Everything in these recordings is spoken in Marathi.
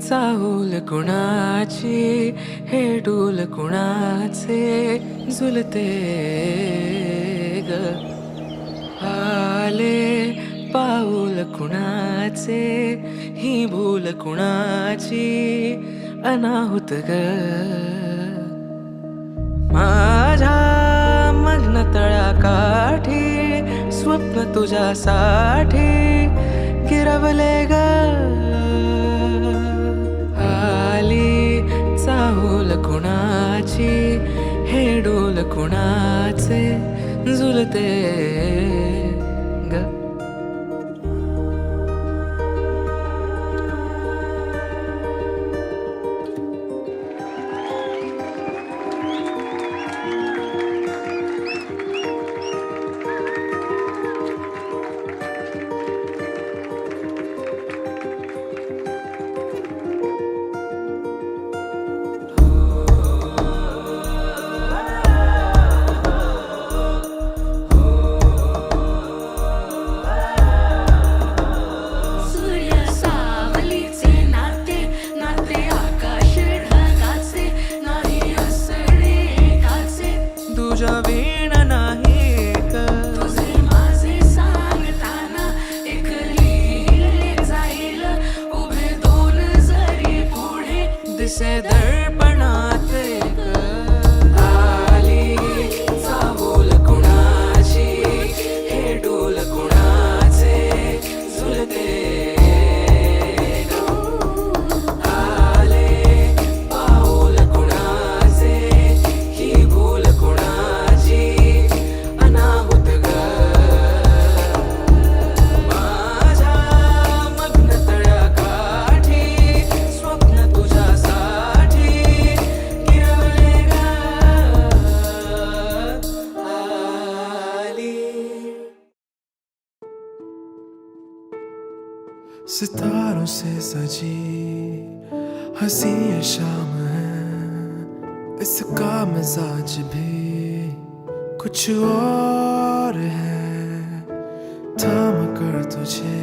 चाहूल कुणाची हे डोल कुणाचे झुलते ग आले पाऊल कुणाचे ही भूल कुणाची अनाहुत ग माझ्या मग्न तळाकाठी स्वप्न तुझ्यासाठी गिरवले ग आली चाहूल कुणाची हे डोल कुणाचे झुलते ग तुझ्या वीण नाही तुझे माझे सांगताना एक लिहिले जाईल उभे दोन जरी पुढे दिसे दर्पणात एक आली चाहूल कुणाची हे डोल कुणाचे झुलते आले पाऊल कुणाचे ही भूल कुणाची अनाहुत ग माझ्या मग्न तळ्याकाठी स्वप्न तुझ्यासाठी गिरवले ग आली सितारों से सजी हंसी ये शाम है इसका मिजाज भी कुछ और है थाम कर तुझे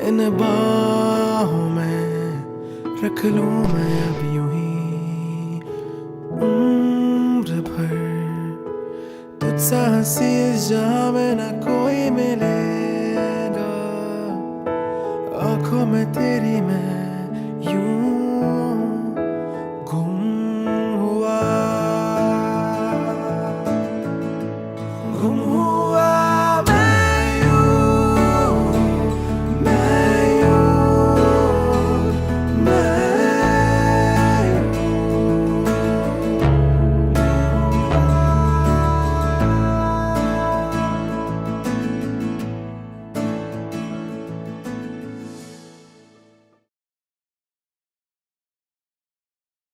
इन बाहों में रख लूं मैं अब यूं ही उम्र भर तुझसा हंसी इस जहां में न कोई मिलेगा आंखों में तेरी मैं यूं